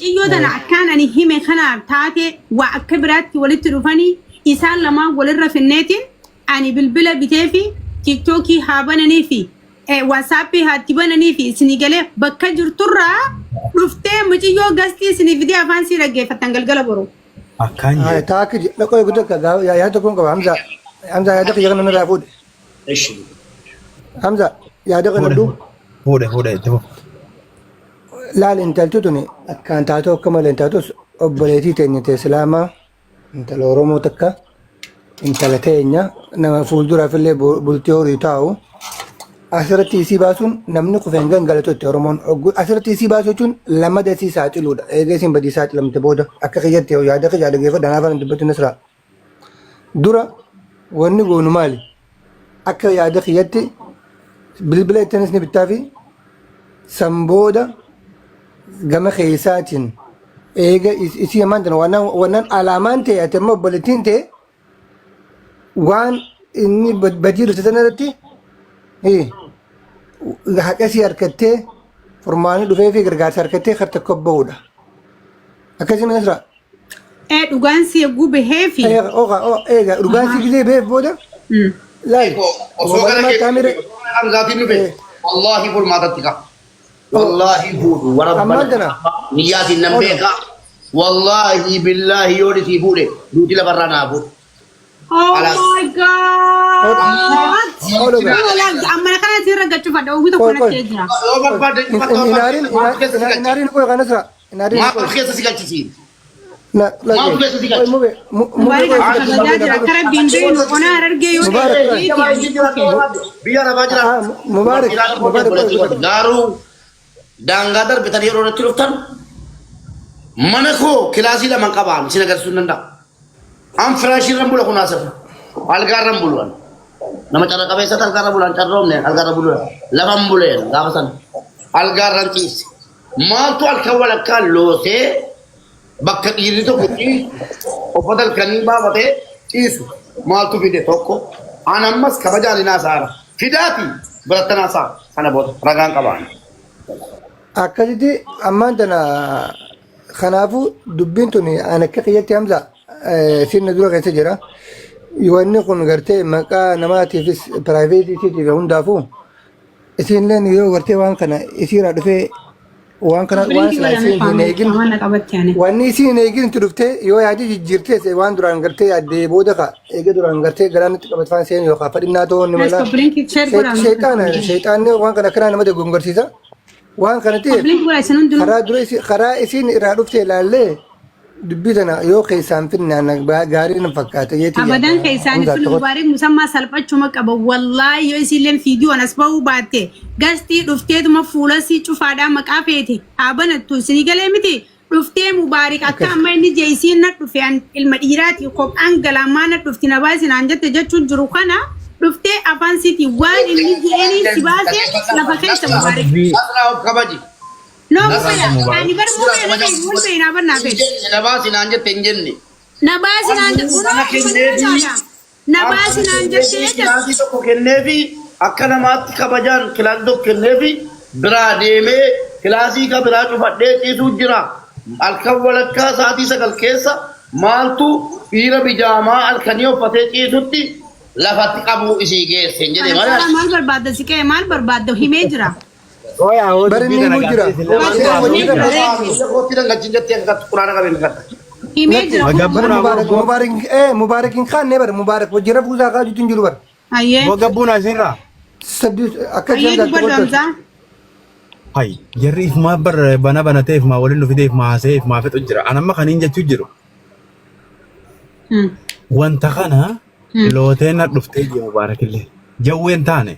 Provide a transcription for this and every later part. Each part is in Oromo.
مجيو دنا كان أني هم خنا تاتي وأكبرت ولدت رفني إنسان لما ولر في النت أني بالبلا بتافي تيك توكي هابنني في واتسابي هاتبنني في سنغالي بكجر ترى رفتي مجيو غاستي سنفيديا فانسي رجع فتنقل قلبرو أكاني تاكي لا كوي قدك يا تكون كم حمزة يا دك يغنى نرى فود إيش حمزة يا دك ندو هوده تبو لا الانتلتوني كان تاتو كمال انتاتوس أبليتي تاني تسلاما انت لورومو تكا انت لتينيا نما فولدورا في اللي بولتيوري تاو أسرتي سيباسون نمني كفنجان قالتو تيرومون أسرتي سيباسون لما دسي ساعة الودا إيجاسين بدي ساعة لما تبودا أكخيات تيو يا دك جاد كيف دانا فلان تبتو نسرا دورا وني قونو مالي أكخ يا دك ياتي بالبلاد تنسني بالتافي سمبودا جمع خيساتين إيجا إسي مانتنا وانا علامان تي أتم بلتين تي وان إني بدير تتنرتي إيه هكذا أركتة فرماني دفعي في غرقات أركتة خرط كبودا أكذا نسرا دوغانسي يقو بهيفي إيه دوغانسي كذي بهيف بودا لا ما كاميرا أم غافي نبي والله بقول ما تتكا والله بقول وربنا نياتي نمبيكا والله بالله يورثي بوله دوتي لبرانا بول Oh my god! أما أنا كنا سيرة قتشوف هذا وبيتو كنا تيجنا. إنارين كوي كنا سرا إنارين ما بخير تسيقال تسير. لا لا ما بخير تسيقال. مبارك أنا كنا بينبين وأنا أرجع يوم. بيا رباجرا. مبارك. دارو دانغادر بتاري رورة تلوتان. منكو كلاسي لمن كبان سينغر سنندا. am frashir rambula kuna safu algar rambuluan nama cara kabesa algar rambulan carrom ne algar rambuluan lavambulen gabasan algar rantis maltu alkawala kallose bakka irito kuti ofadal kaniba bate isu maltu bide tokko anammas kabajali sara fidati baratana sa sana bot ragan kaban akkaditi amantana khanafu dubbintuni ana kaqiyati hamza سين ندور كيسة جرا يواني كون غرتي مكا نماتي في برايفيتي تيجي كون دافو سين لين يو غرتي وان كنا يصير عدفه وان كنا وان سلايسين نيجين واني سين نيجين تروفتي يو يادي جيرتي سي وان دوران غرتي ادي بودكا ايجي دوران غرتي غران تكبت فان سين يو خافدنا تو نملا شيطان وان كنا كنا نمد غونغرسيسا وان كنا تي خرا دريسي خرا سين رادوفتي لالي دبيتنا يو كيسان فينا أنا غاري نفكّات يتي أبداً كيسان في المبارك مسمى سالفة شمك أبو والله يوسيلم فيديو أنا سبوا باتة قصتي رفتي ما فولسي شوف هذا مكافيتي أبنا توسني كلامتي رفتي مبارك أكمل إني جايسين نتوفيان المديرات يقوم أنجلا ما نتوفتي نباسين عنجت تجت جروكنا رفتي أفانسيتي وان إني جاني سباسة لفكرة مبارك no ani bar mu ne ne mun bai na bar na bai na ba sinanje tenjenni na ba sinanje na ba sinanje kilasi tokko kennefi akkana maatti kabajan kilas tokko kennefi bira deeme kilasi ka bira cufadhe ciisu jira alkan walakka saati sagal keessa maaltu dhiira bijaamaa alkanii uffatee ciisutti lafatti qabu isii geesse jedhe maal barbaadda si kee maal barbaadda himee jira برني مجرا مبارك مبارك خان نبر مبارك وجرا فوزا قاعد تنجلو بر وقبونا زيرا سبدي أكيد هاي جريف ما بر بنا تيف ما ولنو في تيف ما سيف ما فت أجرا أنا ما خنين جت أجرو وانت خنا لو تينا رفتي مبارك الله جوين تاني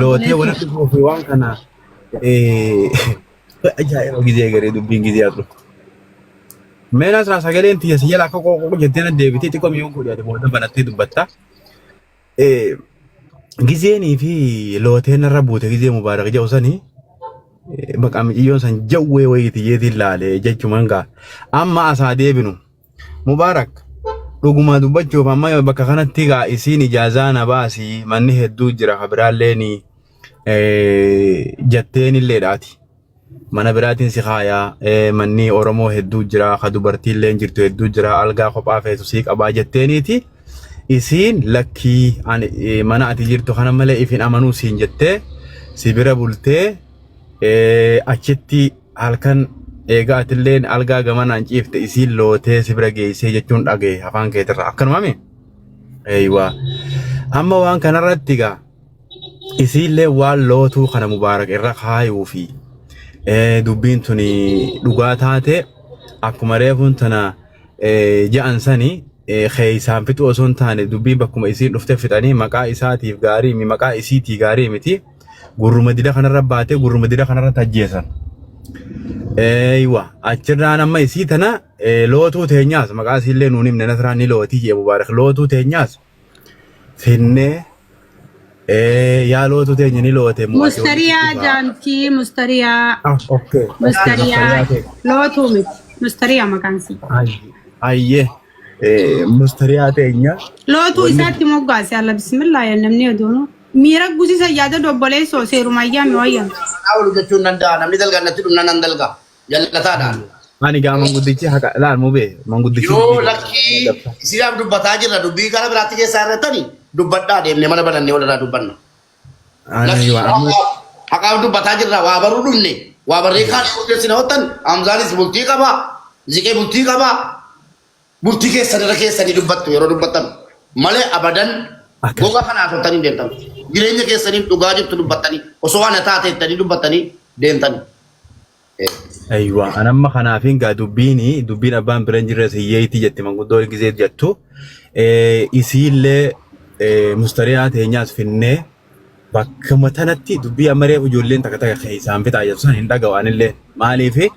لو تي ولا في وان كان أجاي وجدي أجري دبين جدي أترو مينا سرا سجلين تي سيلا كوكو جدنا ديبتي تكم يوم كودي أدي مودا بناتي دبتا جزيني في لو تي نربوت جزي مبارك جوساني بقى مجيون سان جوّي ويتي يدي لالي جاكو مانغا أما أسادي بنو مبارك Ruguma dubbachuuf amma bakka kanatti gaa isiin ijaazaa baasi manni hedduu jira habiraalleen jetteen illeedhaati. mana biraatiin si kaayaa manni Oromoo hedduu jira ka dubartiillee jirtu hedduu jira algaa kophaa feetu sii qabaa jetteeniiti isiin lakkii mana ati jirtu kana malee ifin amanuu siin jettee si bira bultee achitti halkan eegaa atilleen algaa gamanaan ciifte isiin lootee si bira geessee jechuun dhagee afaan keetirra akkanumami eeywa amma waan kanarratti gaa isiillee waan lootuu kana mubaarak irra kaayuu fi dubbiin tuni dhugaa taate akkuma reefuun tana ja'an sanii keeysaan fixu osoo hin taane dubbiin bakkuma isiin dhufte fixanii maqaa isaatiif gaarii mi maqaa isiitii gaarii miti gurruma dida kanarra baatee gurruma dida kanarra tajjeesan eeywa achirraan amma isii tana lootuu teenyaas maqaa isiillee nuun himne nasraan ni lootii jee mubaarak lootuu teenyaas finnee يا لو تتجني ni loote مستريا جانتي مستريا اوكي مستريا لو تومت مستريا مكانسي ايه مستريا تينيا لو تو اساتي موغاس يلا بسم الله يا نمني دونو ميرا غوسي سياده دوبله سو سيرو مايا ميويا اول جتون نندا نمني دلغا نتدو ننندلغا يلا تادا ani ga manguddichi haka laal mube manguddichi yo lakki siram du bataajira du bi kala birati ke saratani du badda demne mana bananne wala du banna ani wa haka du bataajira wa baru dunne wa barre khan ko sinotan amzalis bulti kaba zike bulti kaba bulti ke sadara ke sani du battu yoro du battan male abadan goga kana to tani dentam girenya ke sani du gajib tu du battani oswana taate tani du battani dentani ايوه انا ما خنافين قا دبين ابان برنجرس هيتي جت من قدول جزيت جتو يسيل مستريات هنياس فينه بكمتنتي دبي امري وجولين تكتا خيسان بتا يسن هندا غوان اللي مالي في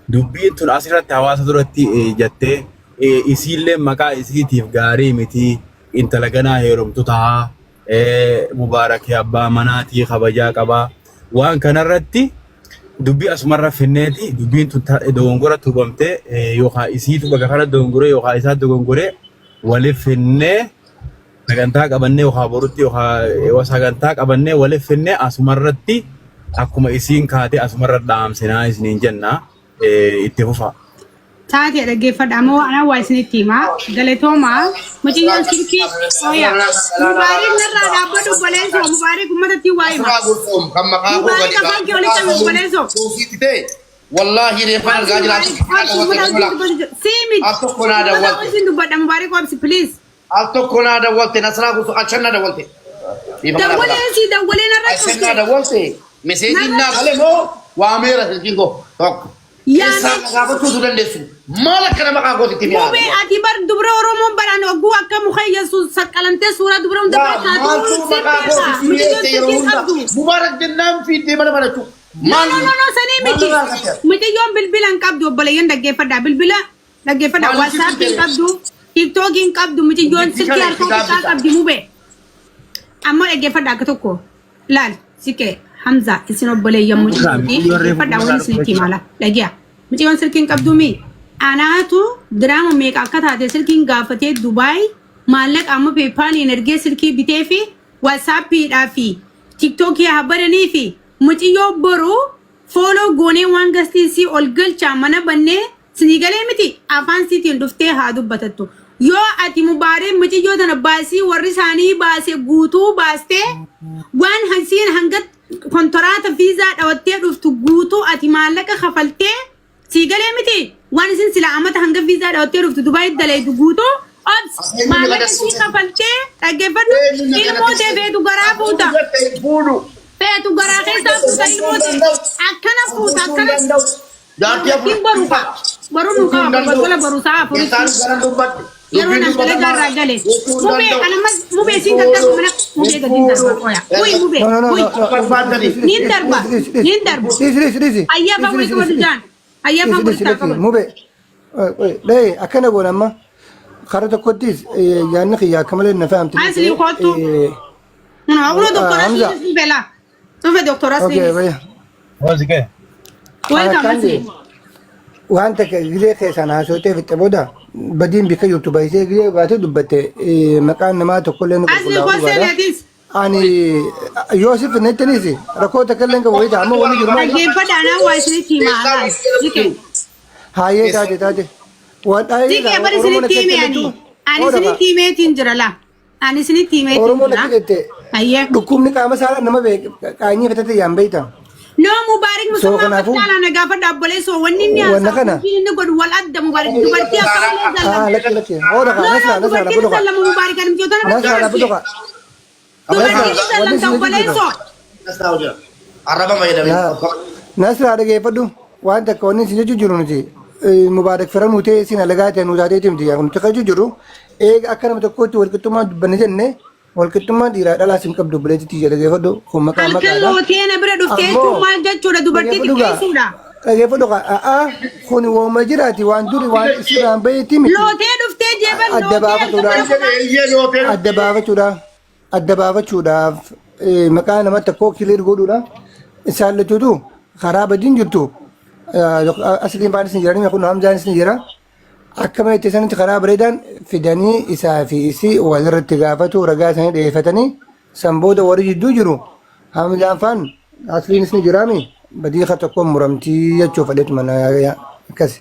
دبين تن اسرا تواس درتي جت يسيل مكا يسيتي غاري متي انت لغنا هيرم تتا مبارك يا ابا مناتي خبجا قبا وان كنرتي dubbi asumarra finneeti dubbiin tun dogongora tubamte yookaan isiitu baga kana dogongore yookaan isaa dogongore waliif finnee sagantaa qabannee yookaan borutti yookaan sagantaa qabannee waliif finnee asumarratti akkuma isiin kaatee asumarra dhaamsinaa isiniin jenna itti fufa. taate dhaggeeffadha ammoo ana waa isinitti himaa galatooma muciyyaan sirkii ooya mubaarik narraa dhaabbadhu obboleesso mubaarik ummatatti waa hima mubaarik afaan kee walitti qabu obboleesso wallahi reefan argaa jira siimi isin dubbadha mubaarik waabsi please al tokko naa dawwalte nasraa guutu achanna dawwalte dawwalee narra achanna dawwalte meseejiin naa galee moo waameera silkiin koo tokko Yesa gabatu duran desu mala kana maka goti timi mube ati bar dubra oromo baran ogu akka mukhayyas sakalante sura dubra unda mubarak jannam fi de mana mana tu no sane miti yom bilbilan qabdu balayan dagge fada bilbila dagge fada whatsapp qabdu tiktok qabdu miti yon sikki arko qabdu mube amma dagge fada ka tokko lal sike Hamza isino bole yamu fada woni silki mala lagiya muti won silkin qabdumi anatu drama make akata te silkin gafate Dubai malak amma PayPal energy silki bitefi WhatsApp da fi TikTok ya habarani fi muti yo boro follow gone wangasti si olgal chamana banne sinigale miti afan siti ndufte hadu batattu yo ati mubare muti yo dana basi warisani base gutu baste wan hansin hangat kontraata visa dawatee dhuftu guutuu ati maallaqa khafaltee sigale miti waan isin sila amata hanga visa dawatee dhuftu Dubai dalaytu guutuu obs maallaqa si khafaltee dhaggeeffadhu ilmootee feetu garaa fuuta feetu garaa keessaa fuuta ilmootee akkana fuuta akkana jaartiin baruufa baruu nuuqa wala baruusaa afurii yeroo namtale garraa gale mube anamas mube siin kakkabu mana mube gadin darba qoya uy mube nin darba ayyafa waytu wadijan ayyafa waytu kamu mube dai akana gona amma kharata kodis yaani khiya kamale na fahamti asli khotu no uno doctora asli bela no fe doctora asli okay baya wazike welcome asli وانت كجلي خيسانا سوتي في التبودا بدين بك يوتيوب ايزي جلي باتو دبته مكان ما تقول لنا asli khosel hadis ani Yosef nettanisi rakoota kalleen qabu wayita amma wani jiru dhaggeeffadhaanaa waa isinitti himaa zike haayee taate waan zike bari isinitti hime ani isinitti himeetiin jira laa ani isinitti himeetiin Oromoo jira natti jette ayyee dhukkubni qaama saala nama qaanyii fatate yaan beeyta no mubaarik musammaa fattaala na gaafa dhaabbolee soo wanni inni haasaa inni godhu wal adda mubaarik dubartii akka lakki hooda kaa nasraa dubartiin sallama mubaarik ani mijootana nasraa dhaabbatoo kaa dubartiin sallam dhaabbolee soo arraba fayyadamee nasraa dhageeffadhu waan takka wanni isin jechuu jiru nuti mubaarak fira nutee isin alagaa ta'e nu taateeti miti yaa nuti kan jiru eega akka nama tokkotti walqixxummaa dubbanne jenne walqixxummaa dhiiraa dhalaa isin qabdu buleetitti jedha dhageeffadhu kun maqaa halkan looteena bira dhuftee maal jechuudha dubartii xiqqeessuudha dhageeffadhu kaa kun wooma jiraati waan duri waan isirraan baheetti miti lootee dhuftee jeeban adda baafachuudhaaf maqaa nama tokkoo kileer godhuudha isaan lachuutu karaa badiin jirtu asliin baan isin jiranii kun hamzaan isin jira akkama itti sanitti karaa bareedaan fidanii isaa fi isii walirratti gaafatu ragaa isaanii dhiyeeffatanii san booda warri jidduu jiru hamzaan faan asliin isin jiraami badii ka tokkoon muramtii jechuu fadheetu mana akkas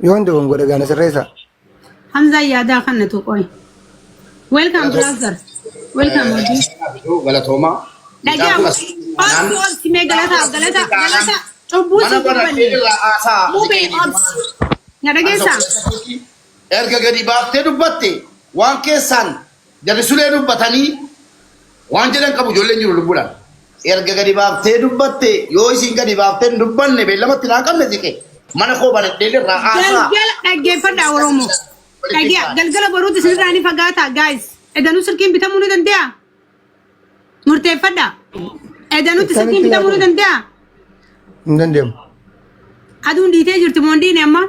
yoo hundi kun godhe gaana sirreessa. Hamza yaadaa kannatu qoy. Welcome brother. Welcome Oji. Galatooma. Dhagaa. Obsi mee galata. Cubbuu si gubbanne. Mubee obsi. Na dhageessa. Erga gadi baaftee dubbatte waan keessaan jallisulee dubbatanii waan jedhan qabu ijoolleen jiru lubbuudhaan. Erga gadi baaftee dubbatte yoo isin gadi baaftee hin dubbanne beellamatti naa qabne siqe mana koo banadhee irraa haasaa. Galgala dhaggeeffadhaa Oromoo. Galgala baruuti isinirraa ni fagaata guys. Edanuu silkiin bitamuu ni danda'a. Murteeffadhaa. Edanuutti silkiin bitamuu ni danda'a. Hin dandeenyu. Aduun dhiitee jirti moondiin amma.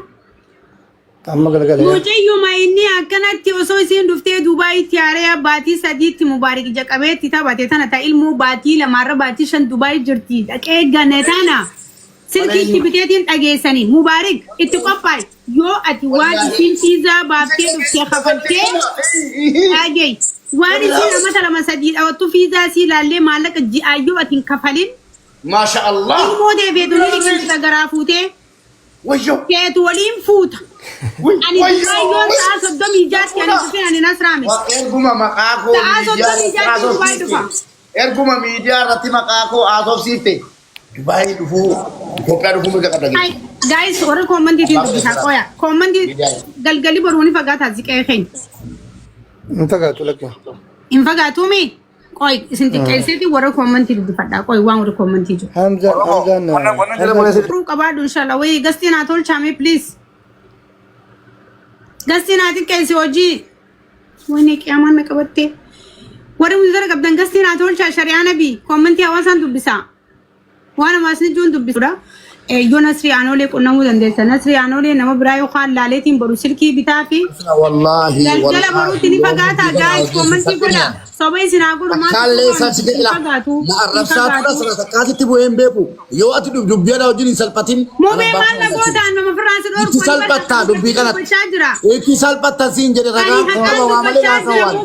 Amma galgala. Mucayyuma inni akkanatti osoo isiin dhuftee Dubaayitti haaree baatii sadiitti mubaarik jaqabeetti taphate tana ta ilmoo baatii lamaarra baatii shan Dubaayi jirti dhaqee ganne tana silkiitti biteetiin dhageessanii mubaarik itti qophaa'e yoo ati waan isiin fiizaa baaftee dhuftee kafaltee dhagee waan isiin amata lama sadii dhawattu fiizaa sii ilaallee maallaqa ji'aayyoo ati hin kafalin. Maasha Allah. Ilmoo deebi'ee dhugee garaa fuutee. Wayyo. Keetu waliin fuuta. Ani Dubaayiyoon ta'a soddomii jaatti ani dhufee ani nasraame. Erguma maqaa koo Ta'a soddomii jaatti Dubaayi dhufa. Erguma miidiyaa irratti maqaa koo haasofsiifte Dubaayi dhufuu Itoophiyaa dhufuu mirga qabda jechuudha. Guys, warra koommandiitiin dubbisaa qoya. Koomandii galgali baruuni fagaataa ziqee keenya. Hin fagaatu lakki. Hin fagaatuumi? Qoy isin xiqqeesseeti warra koommantii dubbifadhaa. Qoy waan warra koommantii jiru. Hamzaan. Ruu qabaadhu inshallah. Wayii gastii naa tolchaame please. Gastii naa xiqqeessi hojii. Wayni qiyaamaan na qabattee. Warri muuzara qabdan gastii naa tolchaa shari'aa nabii koommantii hawaasaan dubbisaa. Waan hawaasni juun dubbisuudha. Yoo Nasrii Aanoolee qunnamuu dandeessa. Nasrii Aanoolee nama biraa yookaan laaleetiin baru silkii bitaa fi Wallaahi. galgala baruutti ni fagaataa gaa'is koommantii godha. Soba isin haa godhu maal Kaalee isaati jedhila. Na arrabsaa tura sana takkaatitti bu'een beeku. Yoo ati dubbiidha wajjin hin salphatin. Mubee maal na gootaan nama firraansi dhoorku. Itti salphattaa dubbii kanatti. Itti salphattaa siin jedhe ragaa waa malee naasawwaan.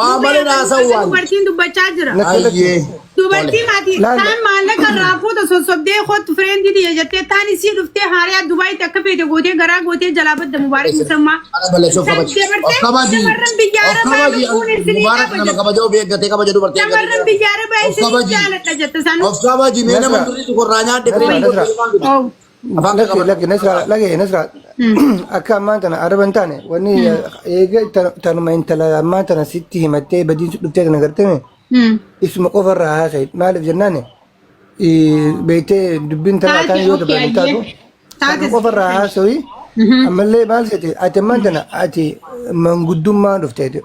Waa malee naasawwaan. Dubartiin dubbachaa jira. Ayyee. Dubartii maatii taan maallaqa irraa fuuta sossobdee kottu fireendii dhiyya jettee taan isii dhuftee haariyaa Dubaayitti akka feete gootee garaa gootee jalaa badda mubaarik musammaa. Ana balleessoo kabaji. Of kabaji. Of kabaji. Mubaarak nama kabajoo beekgatee kabaja dubartii. Shamarran biyyaara baay'ee isin jaaladha jette sanuu. Of kabaji mee nama durii qorraa nyaadde. Lagee Nasraa akka ammaan tana araba hin taane wanni eega tanuma intala ammaan tana sitti himattee badiin dhuftee tana gartame isuma qofarraa haasa'e maaliif jennaan beektee dubbiin tana ataan yoo dabalu taatu tana qofarraa haasa'u ammallee maal seete ati ammaan tana ati manguddummaa dhufteeti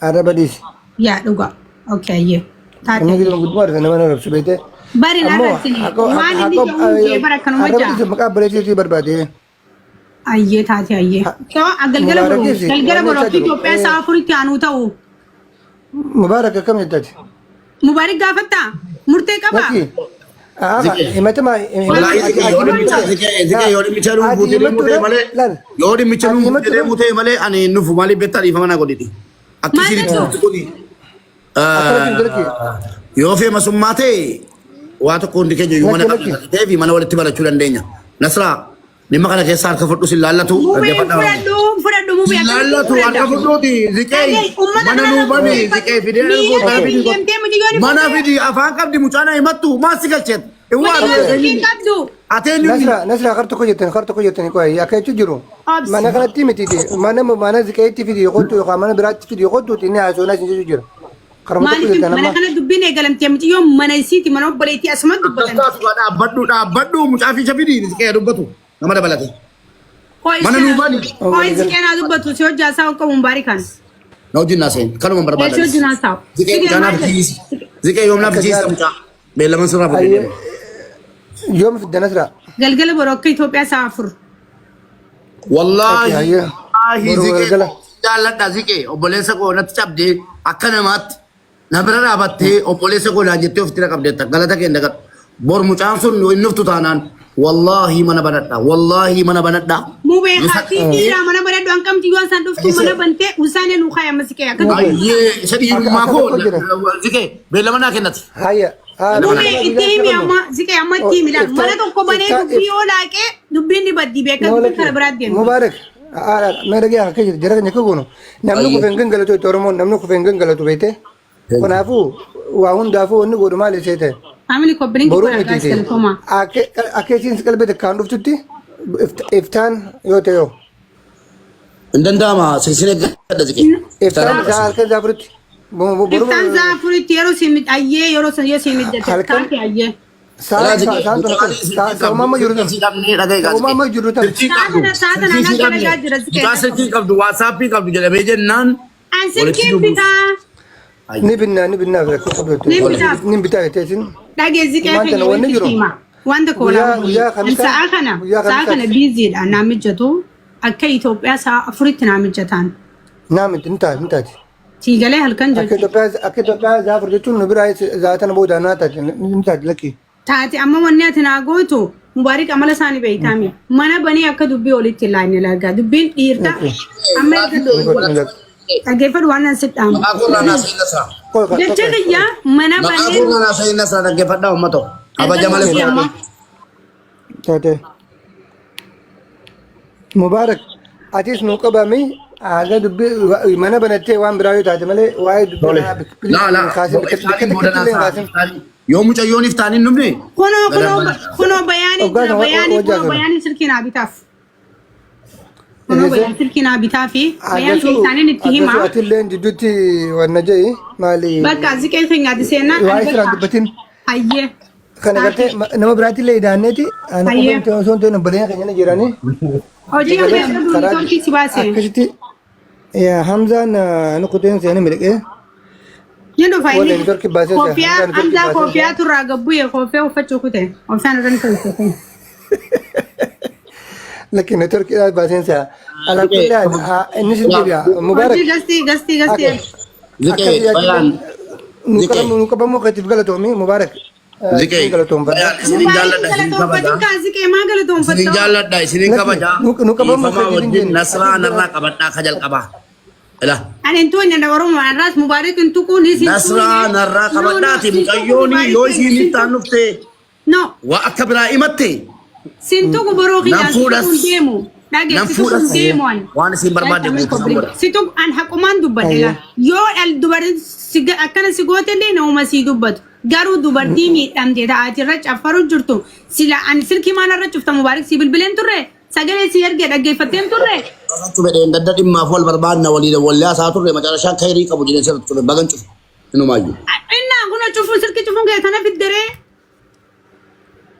araba dhiisi. Yaa dhuga. Okay ayyee. Namni gidi manguddummaa dhufe nama na rabsu beektee. Bari na rabsini. Waan inni jedhu bara kanuma jaa. Araba dhiisi maqaa bareechiitii barbaade. Ayyee taate ayyee. Galgala boroo Itoophiyaa isaa afuritti aanuu ta'u. Mubaarak akkam jettati? Mubaarik gaafattaa? Murtee qabaa? Himatama Yoo dhimmicha dhuunfuu deemutee malee yoo dhimmicha dhuunfuu deemutee malee ani nufu maaliif beektaa dhiifama na godhiti. Akkasiin itti godhi. yoo feema summaatee waa tokko hundi keenya yoo mana qabdatee fi mana walitti barachuu dandeenya. Nasraa dhimma kana keessaa harka fudhu si laallatu. Fudhadhu mubee. Laallatu harka fudhuuti ziqee mana nuubani ziqee fidee mana fidi afaan qabdi mucaana himattu maasi galcheet. Nasra kartu ko jettani ko akka jechu jiru mana kanatti miti mana ziqeetti fidi qottu yookaan mana biraatti fidi qottu inni haasoo sin jechu jira. Mana kana dubbin eegalamtee miti yoo mana isiiti mana obboleetti asuma dubbatan. Dhaabbadhu mucaa fi shabidi ziqee dubbatu nama dabalate. Mana nuubani. Ooyi ziqee naa dubbatu si hojjaa isaa akka mumbaari kan. Na hojii naaseen kanuma barbaadan. Si hojii naasaa. Ziqee yoomnaaf jiisa mucaa beellaman sirraa fudhee. Yoom fidda Nasra. Galgala boroo akka Itoophiyaa isaa afur. Wallaahi ziqee jaalladha ziqee obboleessa koo natti cabdee akka namaatti na bira dhaabattee obboleessa koo naan jettee ofitti qabdeetta galata keenya gadhu bor mucaan sun inni uftu taanaan wallaahi mana banadha wallaahi mana banadha. Mubee haatii dhiiraa mana banadhu hanqamti yoo isaan dhuftu mana bantee usaanee nu kaayama ziqee akka dubbatu. Ayyee isa dhiirummaa koo ziqee beellama naa kennati. Mubee itti himi amma ziqee amma itti himidha mana tokko banee dubbii yoo laaqee dubbiin ni baddi beeka dubbii kana biraatti deemu. Mubaarak mee dhagee akka jirtu jara keenya kuunu namni kufeen gangalatu itti Oromoon namni kufeen gangalatu beekte kanaafuu waa hundaafuu wanni godhu maal isee ta'e. Amni kobbiniin kibba nagaa iskalatoomaa. Akka isiin qalbite kan dhuftutti iftaan yoo ta'e yoo. Hin danda'ama silsilee gadda ziqee. Iftaan isaa halkan zaafuritti. Iftaan zaafuritti yeroo siimid ayyee yeroo san yoo siimid taate ayyee. Saumama jiru tan. Silkii qabdu waatsaappii qabdu jedhamee jennaan. An silkii bitaa. Ni binnaa. Ni bitaa jettee Dhagee ziqee keenya walitti hima. Wanta koolaa sa'a kana biiziidha naa mijatu akka Itoophiyaa sa'a afuritti naa mijataan. Naamiti ni taati. Siigalee halkan jechuudha. Akka Itoophiyaa zaafur jechuun nu biraa zaatana booda naa taati ni taati lakkii. Taati amma wanni ati naa gootu mubaarik amala isaanii beeytaami. Mana banii akka dubbii walitti ilaanne lagaa. Dubbiin dhiirta amma dhaggeeffadhu waan nan sidhaamu. Jecha kiyyaa mana banii. Maqaa gurraa sayin nasraa dhaggeeffadhaa uummatoo. Kabaja malee fudhadhee. Taate. Mubaarak atis nu qabami aga dubbii mana banattee waan biraa yoo taate malee waa'ee dubbii yoo mucayyoon iftaan hin dhumne. Kunoo bayaanii silkii naa bitaaf. Kunoo bayaanii silkii naa bitaa fi bayaan isaaniin itti himaa. Atillee jidduutti wanna jehi maali. Bakka ziqee keenyaati seenaa. Waa isiraan dubbatin. Hayyee. Kana gartee nama biraattillee idaanneeti. Hayyee. Osoo hin ta'in obboleeyyan keenya ni jiranii. Hojii hojii si baasee. Akkasitti Hamzaan nukuteen seenaa miliqee. Yendo faini. Kopiya Hamza kopiya turraa gabbuye kopiya uffachuu kute. Obsaan irraan ta'u. Lakki network baasen saa. Ala kulli inni sin deebi'a. Mubaarak. Gasti. Ziqee bayaan. Nu qabamu katiif galatoomi Mubaarak. Ziqee bayaan isinin jaalladha isinin kabaja. Isinin jaalladha isinin kabaja. Nu qabamu wajjin nasraa narraa qabadhaa kajal qabaa. Ani tuh nyanda orang waras Mubaarik itu kunis itu. Nasraa narraa qabadhaati mucayyooni yoo isiin ittaan dhufte. No. Waa akka biraa himatte. Sintu kuburu kiyaan demu. Dage situ demu an. Waan isin barbaadde situ an hakuman dubbadela. Yoo el dubar akkana sigote illee nama si dubbatu. Garuu dubartii miidhamte ta'atirra caffaru jirtu. Sila an silkii maanarra cufta Mubaarik si bilbileen turre. Sagalee si erge dhaggeeffatteen turre. Bakka bedeen gadda dhimmaaf wal barbaadna walii haasaa turre macarashaan khayrii qabu jedhee sirriitti ture bagan cufu inumaayyuu. Innaa kun cufu silkii cufuun kee tana fidderee.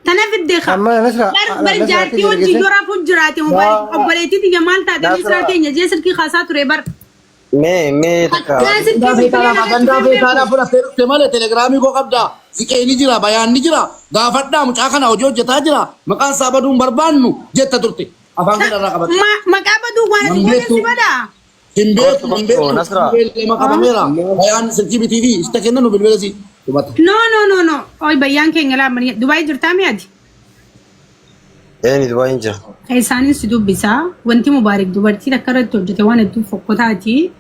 Tana fiddee kaa. Bar jaartii wajjin yoraafuu jiraate Mubaarik obboleettii tiyya maal taate misraa teenya jee silkii haasaa ture bar. Mee takka. Gandaa beekaadhaa fudhattee dhufte malee telegiraamii koo qabdaa. Ziqee ni jira bayaan ni jira gaafadhaa mucaa kana hojii hojjetaa jira maqaan isaa baduun barbaannu jetta turte afaan kana irraa qabate. Maqaa baduu waan ati godhe si badaa. Hin beeku maqaa bameera bayaan silkii BTV isa kennan nu bilbila si. No. Oy bayaan keenya laamanii Dubaay jirtaa mi'aati. Dubaay hin jira. Isaanis si dubbisaa wanti Mubaarik dubartiin akka irratti hojjete waan hedduu fokkotaati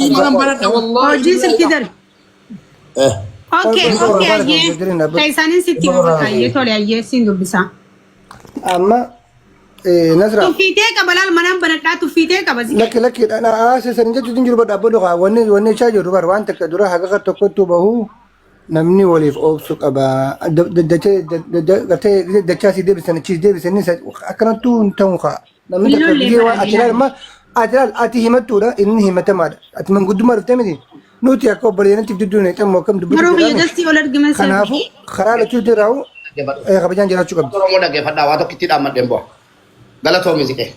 hojii silkii darbe. Okay, ayyee. Ta'isaaniin sitti hubata ayyee tole ayyee siin dubbisaa. Amma Nasra. Tuffiitee qaba laal manaan banadhaa tuffiitee qaba. Lakki sesanin jechuutiin jiru dhaabbatu kaa wanni isaa jiru bar waan takka dura haga tokkottu bahu namni waliif obsu qaba. Dachaa si deebisanii akkanattuu hin ta'u kaa. Namni takka biyyee waan atilaal ati himattuudha inni himatamaadha. Ati manguddummaa dhuftee miti. Nuti akka obboleeyyanatti dudduun xammoo akkam dubbatu. Maroo biyya dastii ol argame sana. Kanaafuu karaa lachuutti raa'u kabajaan jiraachuu qabdi. Oromoo dhaggeeffadhaa waa tokkitti dhaammadheen bu'a. Galatoomi ziqee.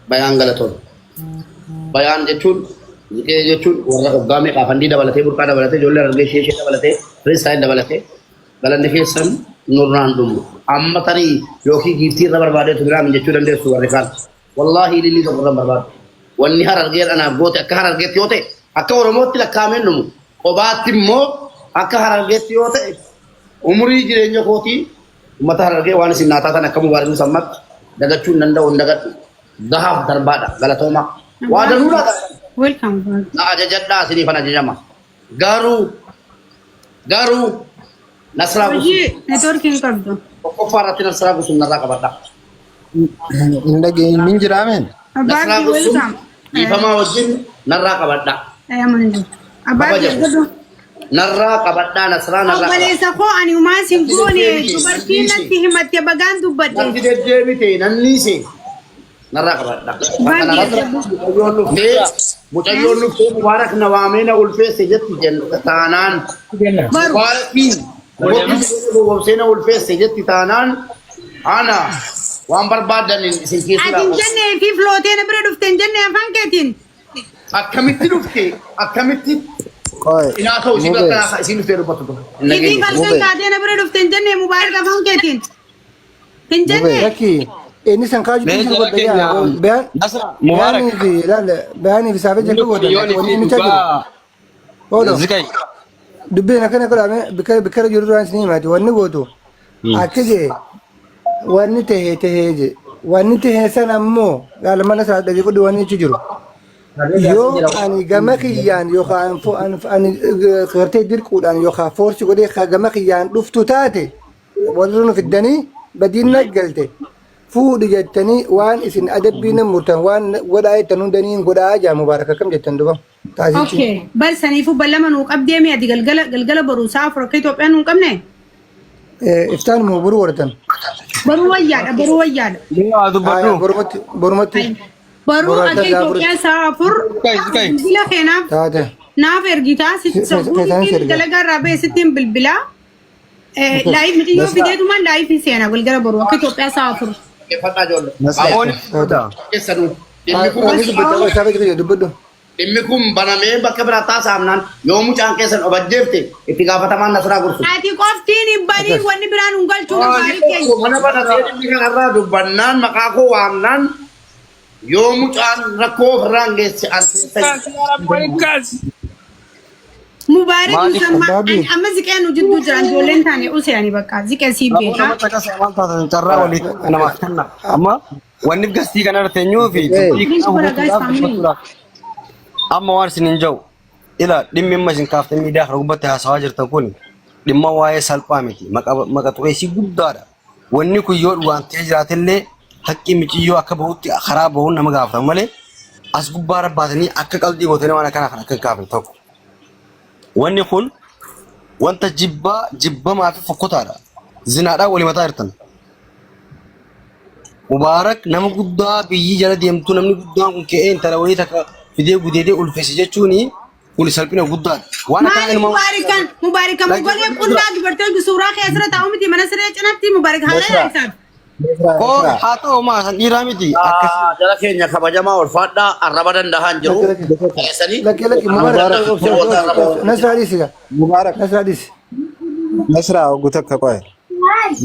Bayaan galatoomi. Bayaan jechuun ziqee jechuun warra hoggaamee qaafandii dabalatee burqaa dabalatee ijoollee argee ishee dabalatee firistaayil dabalatee galanni keessan nurraan dhumu. Amma tarii yookiin giiftii irra barbaadeetu biraamin jechuu dandeessu warri kaan. Wallaahi lillii tokko irra barbaadu. Wanni harargee anaaf goote akka harargeetti yoo ta'e akka Oromootti lakkaa'ameen dhumu. Qobaatti immoo akka harargeetti yoo ta'e umurii jireenya kootii uummata harargee waan isin naataa tan akka mubaarakni sammatti dagachuu hin danda'u hin dagadhu gahaaf darbaadha galatooma waa danuudha Welcome. na ajajadhaa isiniifan ajajama garuu nasraa gusu Hojii networking qabdu. tokkoffaa irratti nasraa gusu narraa qabadha Hin dhageenye jiraameen. nasraa Abbaa gusu welcome. dhiifamaa wajjin narraa qabadha Amandu. Abbaa gadu. narraa qabadhaa nasraa narraa qabadha Obboleessa koo ani umaa sin goone dubartiin natti himatte bagaan dubbadhe. Nanti deddeebite nanniise narraa qabadha. Mucayyoon dhuftee mubaarak na waamee na ulfeesse jetti taanaan mubaarakiin goobsee na ulfeesse jetti taanaan ana waan barbaadan isin keessaa Atin jennee fi flootee na bira dhufte hin jennee afaan keetiin. akkamitti dhufte akkamitti Qoy. inaa ta'u isin bakka isin dhuftee dubbatu Ifi falkan kaatee na bira dhufte hin jennee mubaarak afaan keetiin. Hin jennee. Lakki inni san kaaju jiru bayaan bayaanii fi bayaanii fi saafee jechuu godhan wanni inni jiru. Odo dubbiin akkana godhame bikkara jiru duraan isin himaati wanni gootu akka jee wanni tahee je wanni tahee san ammoo gaala mana isaa dhagee godhu wanni ichi jiru. Yoo ani gama kiyyaan yookaan ani gartee dirquudhaan yookaan foorsi godhee gama kiyyaan dhuftu taate warri nu fiddanii badiin naggalte fuudhi jettanii waan isin adabbiin murtan waan godhaa jettan hundanii godhaa jaa mubaaraka kam jettan duba taasisu. Okay. Bal saniifuu ballama nuu qabdee mi'a galgala baruu saa afur akka Itoophiyaan nuu qabne. Iftaan moo boruu waratan. Baruu wayyaadha. Borumatti. Baruu akka Itoophiyaa saa afur bilbila keenaaf Taate. naaf ergitaa sitti dalagaa irraa ba'e sittiin bilbilaa. Laayif miti yoo fideetumaan laayif hin seenaa galgala baruu akka Itoophiyaa saa afur. Fadhaa ijoollee. Keessanuu. Dubbaddu. Dhimmi kun banamee bakka biraa taasisamnaan yoo mucaan keessan obajjeefte itti gaafatamaan nasraa gursu. Ati qoftiin hibbanii wanni biraan hin galchuu gaarii keenya. Mana banatee dhimmi kanarraa dubbannaan maqaa koo waamnaan yoo mucaan rakkoo ofirraan geesse Mubaarak musammaa amma ziqee nu jidduu jiran ijoolleen taane useeni bakka ziqee sii beeka. Amma wanni gastii kana irrateenyuu fi amma waan isin hin jiru ila dhimmi amma isin kaaftee miidiyaa kana gubbatti haasawaa jirtan kun dhimma waa'ee salphaa miti maqa xureessii guddaadha. Wanni kun yoo waan ta'ee jiraatillee haqqi miciyyoo akka bahutti karaa bahuun nama gaafatan malee as gubbaa rabbaatanii akka qalbii gootanii waan akkana kan akka kaafan tokko. Wanni kun wanta jibbamaa fi fokkotaadha. Zinaadhaan walii mataa jirtan. Mubaarak nama guddaa biyyi jala deemtu namni guddaan kun ka'ee intala wayii takka fidee gudeedee ulfeesse jechuun kun salphina guddaadha. Waan akkana ilma Mubaarikan golee qundaa dubartoonni suuraa keessatti taa'u miti mana siree cinaatti Mubaarik haala yaasaaf. oo haa ta'u maa san dhiiraa miti akkasii. jala keenya kabajamaa ulfaadhaa arraba danda'an jiru. Keessanii Lakki Mubaarak. Nasraadhiisi. Mubaarak. Nasraadhiisi. Nasraa oguuta akka qo'e.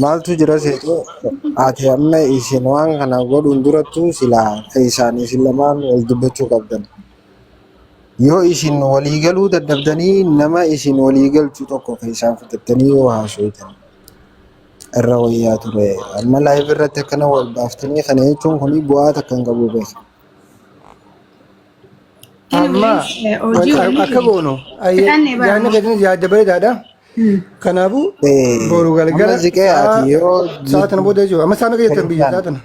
Maaltu jira seetu ati amma isin waan kana godhuun durattu silaa isaanii isin lamaan wal dubbachuu qabdan. Yoo isin waliigaluu dadhabdanii nama isin waliigalchu tokko kan isaan fudhatanii yoo haasoftan. irra wayyaa ture. Amma laayif irratti akkana wal baaftanii kana jechuun kuni bu'aa takka hin qabu beeka. Amma akka goono yaadni gadi yaadda bareedaadha. Kanaafuu boru galgala Amma ziqee ati yoo sa'aatiin booda jechuudha. Amma saamii keessatti biyya sa'aatiin.